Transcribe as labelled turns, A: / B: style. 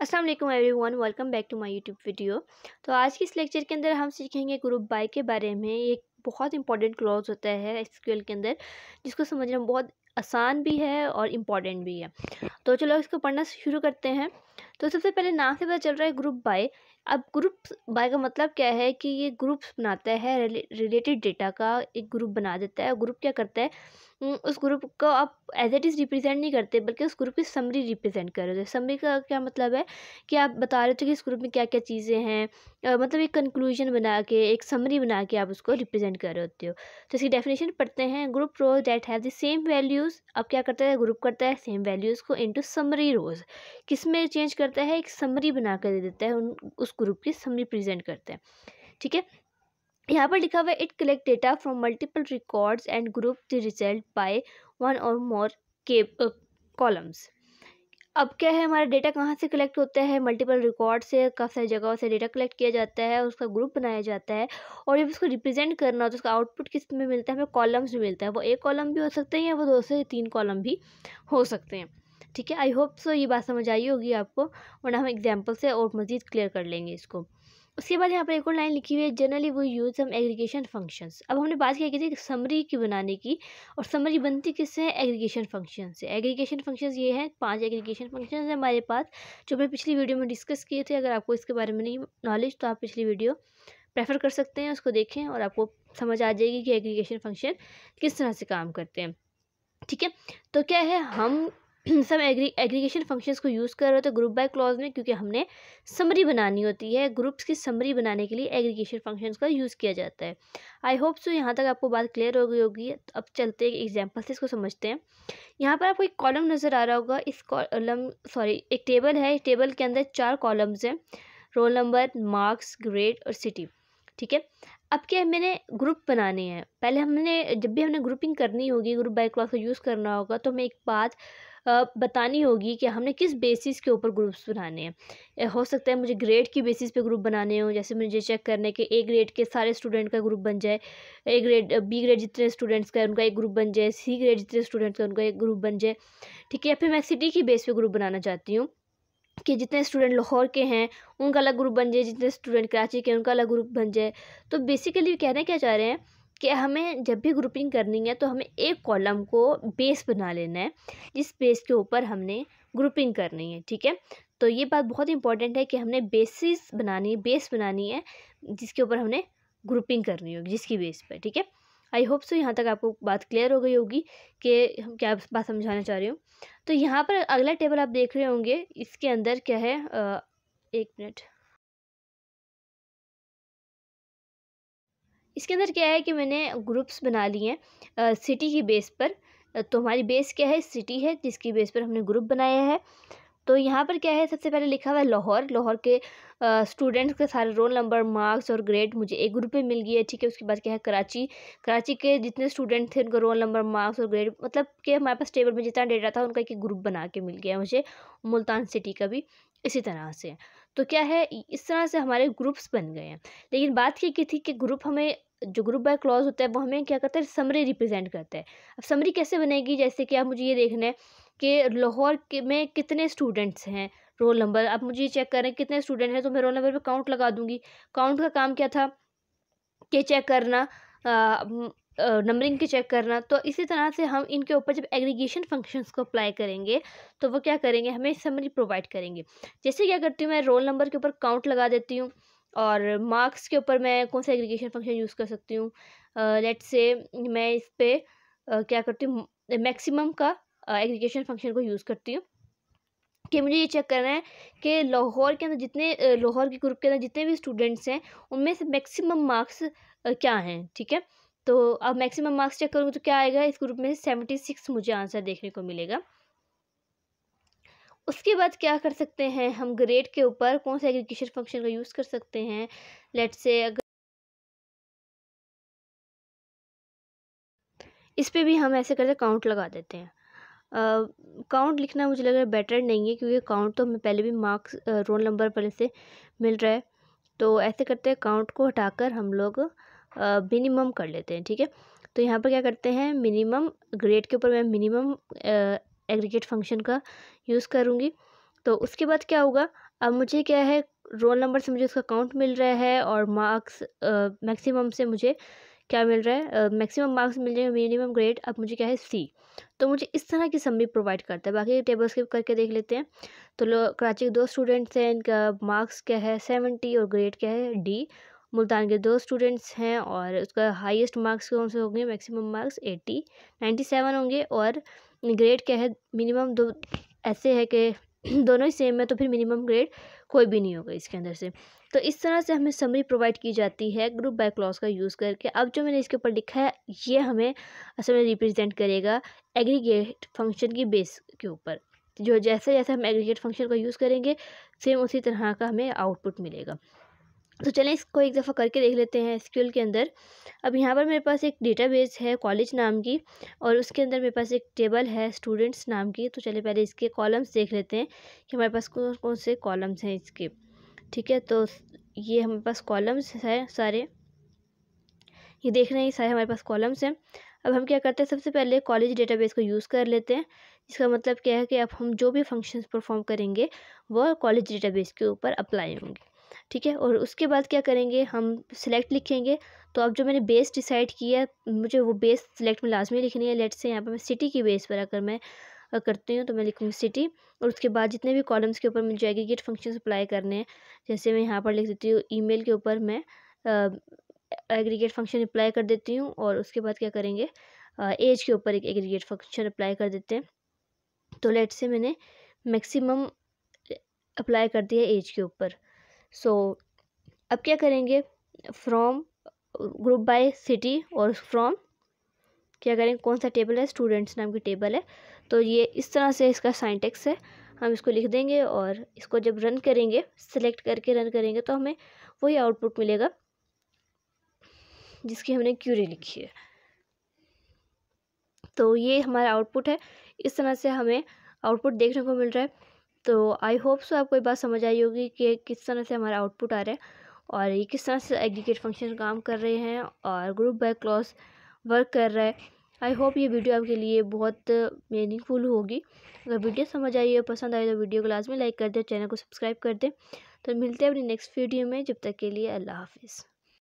A: अस्सलाम वालेकुम everyone, welcome back to my YouTube video. तो आज की इस लेक्चर के अंदर हम सीखेंगे ग्रुप बाय के बारे में। एक बहुत इंपॉर्टेंट क्लॉज होता है एसक्यूएल के अंदर, जिसको समझना बहुत आसान भी है और इम्पॉर्टेंट भी है। तो चलो इसको पढ़ना शुरू करते हैं। तो सबसे पहले नाम से पता चल रहा है ग्रुप बाय। अब ग्रुप बाय का मतलब क्या है कि ये ग्रुप्स बनाता है, रिलेटेड डेटा का एक ग्रुप बना देता है। ग्रुप क्या करता है, उस ग्रुप को आप एज इट इज़ रिप्रेजेंट नहीं करते, बल्कि उस ग्रुप की समरी रिप्रेजेंट कर रहे हो। समरी का क्या मतलब है कि आप बता रहे थे कि इस ग्रुप में क्या क्या चीज़ें हैं, मतलब एक कंक्लूजन बना के, एक समरी बना के आप उसको रिप्रेजेंट कर रहे होते हो। तो इसकी डेफिनेशन पढ़ते हैं। Group rows that have the same values. अब क्या करता है, ग्रुप करता है सेम वैल्यूज़ को इनटू समरी रोज। किस में चेंज करता है, एक समरी बना कर दे देता है, उस ग्रुप की समरी प्रेजेंट करता है। ठीक है, यहाँ पर लिखा हुआ है it collect data from multiple records and group the result by one और मोर के कॉलम्स। अब क्या है, हमारा डेटा कहाँ से कलेक्ट होता है, मल्टीपल रिकॉर्ड से, काफ़ी सारी जगहों से डेटा कलेक्ट किया जाता है, उसका ग्रुप बनाया जाता है। और जब उसको रिप्रेजेंट करना हो तो उसका आउटपुट किस में मिलता है, हमें कॉलम्स में मिलता है। वो एक कॉलम भी हो सकते हैं या वो 2 से 3 कॉलम भी हो सकते हैं। ठीक है, आई होप सो ये बात समझ आई होगी आपको, वरना हम एग्जाम्पल से और मज़ीद क्लियर कर लेंगे इसको। उसके बाद यहाँ पर एक और लाइन लिखी हुई है, जनरली वो यूज़ सम एग्रीगेशन फंक्शंस। अब हमने बात की थी समरी की बनाने की, और समरी बनती किससे है, एग्रीगेशन फंक्शन से। एग्रीगेशन फंक्शंस ये हैं, 5 एग्रीगेशन फंक्शंस हैं हमारे पास, जो मैं पिछली वीडियो में डिस्कस किए थे। अगर आपको इसके बारे में नहीं नॉलेज तो आप पिछली वीडियो प्रेफर कर सकते हैं, उसको देखें और आपको समझ आ जाएगी कि एग्रीगेशन फंक्शन किस तरह से काम करते हैं। ठीक है, तो क्या है, हम सब एग्रीगेशन फंक्शंस को यूज़ कर रहे होते हैं ग्रुप बाय क्लॉज में, क्योंकि हमने समरी बनानी होती है। ग्रुप्स की समरी बनाने के लिए एग्रीगेशन फंक्शंस का यूज़ किया जाता है। आई होप सो यहाँ तक आपको बात क्लियर हो गई होगी। तो अब चलते हैं एग्जाम्पल से इसको समझते हैं। यहाँ पर आपको एक कॉलम नज़र आ रहा होगा। इस कॉलम एक टेबल है। टेबल के अंदर 4 कॉलम्स हैं, रोल नंबर, मार्क्स, ग्रेड और सिटी। ठीक है, अब क्या है, मैंने ग्रुप बनाने हैं। पहले जब भी हमने ग्रुपिंग करनी होगी, ग्रुप बाय क्लॉज का यूज़ करना होगा, तो हमें एक बात बतानी होगी कि हमने किस बेसिस के ऊपर ग्रुप्स बनाने हैं। हो सकता है मुझे ग्रेड की बेसिस पे ग्रुप बनाने हो, जैसे मुझे चेक करने के ए ग्रेड के सारे स्टूडेंट का ग्रुप बन जाए, ए ग्रेड बी ग्रेड जितने स्टूडेंट्स का है उनका एक ग्रुप बन जाए, सी ग्रेड जितने स्टूडेंट्स का उनका एक ग्रुप बन जाए। ठीक है, फिर मैं सिटी की बेस पे ग्रुप बनाना चाहती हूँ कि जितने स्टूडेंट लाहौर के हैं उनका अलग ग्रुप बन जाए, जितने स्टूडेंट कराची के हैं उनका अलग ग्रुप बन जाए। तो बेसिकली कहना क्या चाह रहे हैं कि हमें जब भी ग्रुपिंग करनी है तो हमें एक कॉलम को बेस बना लेना है, जिस बेस के ऊपर हमने ग्रुपिंग करनी है। ठीक है, तो ये बात बहुत इंपॉर्टेंट है कि हमने बेसिस बनानी है, बेस बनानी है, जिसके ऊपर हमने ग्रुपिंग करनी होगी, जिसकी बेस पर। ठीक है, आई होप सो यहाँ तक आपको बात क्लियर हो गई होगी कि हम क्या बात समझाना चाह रही हूँ। तो यहाँ पर अगला टेबल आप देख रहे होंगे, इसके अंदर क्या है, एक मिनट, इसके अंदर क्या है कि मैंने ग्रुप्स बना लिए हैं सिटी की बेस पर। तो हमारी बेस क्या है, सिटी है, जिसकी बेस पर हमने ग्रुप बनाया है। तो यहाँ पर क्या है, सबसे पहले लिखा हुआ है लाहौर। लाहौर के स्टूडेंट्स के सारे रोल नंबर, मार्क्स और ग्रेड मुझे एक ग्रुप में मिल गई है। ठीक है, उसके बाद क्या है, कराची। कराची के जितने स्टूडेंट थे उनका रोल नंबर, मार्क्स और ग्रेड, मतलब कि हमारे पास टेबल में जितना डेटा था उनका एक ग्रुप बना के मिल गया मुझे। मुल्तान सिटी का भी इसी तरह से। तो क्या है, इस तरह से हमारे ग्रुप्स बन गए हैं। लेकिन बात ये की थी कि ग्रुप हमें, जो ग्रुप बाय क्लॉज होता है वो हमें क्या करता है, समरी रिप्रेजेंट करता है। अब समरी कैसे बनेगी, जैसे कि आप मुझे ये देखना है कि लाहौर के में कितने स्टूडेंट्स हैं, रोल नंबर। अब मुझे चेक करें कितने स्टूडेंट हैं, तो मैं रोल नंबर पे काउंट लगा दूंगी। काउंट का काम क्या था कि चेक करना, नंबरिंग के चेक करना। तो इसी तरह से हम इनके ऊपर जब एग्रीगेशन फंक्शंस को अप्लाई करेंगे तो वो क्या करेंगे, हमें समरी प्रोवाइड करेंगे। जैसे क्या करती हूँ, मैं रोल नंबर के ऊपर काउंट लगा देती हूँ, और मार्क्स के ऊपर मैं कौन सा एग्रीगेशन फंक्शन यूज़ कर सकती हूँ, लेट्स से मैं इस पर क्या करती हूँ, मैक्सिमम का एग्रीगेशन फंक्शन को यूज़ करती हूँ कि मुझे ये चेक करना है कि लाहौर के अंदर जितने लाहौर के ग्रुप के अंदर जितने भी स्टूडेंट्स हैं उनमें से मैक्सिमम मार्क्स क्या हैं। ठीक है, तो अब मैक्सिमम मार्क्स चेक करूँगी तो क्या आएगा, इस ग्रुप में से 76 मुझे आंसर देखने को मिलेगा। उसके बाद क्या कर सकते हैं, हम ग्रेड के ऊपर कौन सा एग्रीगेशन फंक्शन का यूज़ कर सकते हैं। लेट्स से अगर इस पे भी हम ऐसे करते काउंट लगा देते हैं। काउंट लिखना मुझे लग रहा है बेटर नहीं है, क्योंकि काउंट तो हमें पहले भी मार्क्स, रोल नंबर पहले से मिल रहा है। तो ऐसे करते हैं, काउंट को हटाकर हम लोग मिनिमम कर लेते हैं। ठीक है, तो यहाँ पर क्या करते हैं, मिनिमम, ग्रेड के ऊपर मैं मिनिमम एग्रीगेट फंक्शन का यूज़ करूँगी। तो उसके बाद क्या होगा, अब मुझे क्या है, रोल नंबर से मुझे उसका काउंट मिल रहा है और मार्क्स मैक्सिमम से मुझे क्या मिल रहा है, मैक्सिमम मार्क्स मिल रहे हैं, मिनिमम ग्रेड अब मुझे क्या है सी। तो मुझे इस तरह की समरी प्रोवाइड करता है। बाकी टेबल स्किप करके देख लेते हैं। तो कराची के 2 स्टूडेंट्स हैं, इनका मार्क्स क्या है 70 और ग्रेड क्या है डी। मुल्तान के 2 स्टूडेंट्स हैं और उसका हाईएस्ट मार्क्स कौन से होंगे, मैक्सिमम मार्क्स 97 होंगे और ग्रेड क्या है मिनिमम, दो ऐसे है कि दोनों ही सेम है तो फिर मिनिमम ग्रेड कोई भी नहीं होगा इसके अंदर से। तो इस तरह से हमें समरी प्रोवाइड की जाती है ग्रुप बाय क्लॉज का यूज़ करके। अब जो मैंने इसके ऊपर लिखा है ये हमें असल में रिप्रेजेंट करेगा एग्रीगेट फंक्शन की बेस के ऊपर। जो जैसे जैसे हम एग्रीगेट फंक्शन का यूज़ करेंगे सेम उसी तरह का हमें आउटपुट मिलेगा। तो चलें इसको एक दफ़ा करके देख लेते हैं एसक्यूएल के अंदर। अब यहाँ पर मेरे पास एक डेटाबेस है कॉलेज नाम की और उसके अंदर मेरे पास एक टेबल है स्टूडेंट्स नाम की। तो चलिए पहले इसके कॉलम्स देख लेते हैं कि हमारे पास कौन कौन से कॉलम्स हैं इसके। ठीक है, तो ये हमारे पास कॉलम्स हैं सारे, ये देख रहे हैं, ये सारे हमारे पास कॉलम्स हैं। अब हम क्या करते हैं, सबसे पहले कॉलेज डेटाबेस को यूज़ कर लेते हैं। इसका मतलब क्या है कि अब हम जो भी फंक्शंस परफॉर्म करेंगे वो कॉलेज डेटाबेस के ऊपर अप्लाई होंगे। ठीक है, और उसके बाद क्या करेंगे, हम सिलेक्ट लिखेंगे। तो अब जो मैंने बेस डिसाइड किया है मुझे वो बेस सिलेक्ट में लाजमी लिखनी है। लेट्स से यहाँ पर मैं सिटी की बेस पर अगर मैं करती हूँ तो मैं लिखूँगी सिटी, और उसके बाद जितने भी कॉलम्स के ऊपर मुझे एग्रीगेट फंक्शंस अप्लाई करने हैं, जैसे मैं यहाँ पर लिख देती हूँ ईमेल के ऊपर मैं एग्रीगेट फंक्शन अप्लाई कर देती हूँ। और उसके बाद क्या करेंगे, एज के ऊपर एक एग्रीगेट फंक्शन अप्लाई कर देते हैं। तो लेट्स से मैंने मैक्सिमम अप्लाई कर दिया एज के ऊपर। सो अब क्या करेंगे, फ्रॉम ग्रुप बाय सिटी और फ्रॉम क्या करेंगे, कौन सा टेबल है, स्टूडेंट्स नाम की टेबल है। तो ये इस तरह से इसका सिंटैक्स है, हम इसको लिख देंगे और इसको जब रन करेंगे, सेलेक्ट करके रन करेंगे तो हमें वही आउटपुट मिलेगा जिसकी हमने क्यूरी लिखी है। तो ये हमारा आउटपुट है, इस तरह से हमें आउटपुट देखने को मिल रहा है। तो आई होप सो आपको ये बात समझ आई होगी कि किस तरह से हमारा आउटपुट आ रहा है और ये किस तरह से एग्रीगेट फंक्शन काम कर रहे हैं और ग्रुप बाय क्लॉज वर्क कर रहा है। आई होप ये वीडियो आपके लिए बहुत मीनिंगफुल होगी। अगर वीडियो समझ आई है, पसंद आए तो वीडियो को लाजमी लाइक कर दें, चैनल को सब्सक्राइब कर दें। तो मिलते हैं अपनी नेक्स्ट वीडियो में, जब तक के लिए अल्लाह हाफिज़।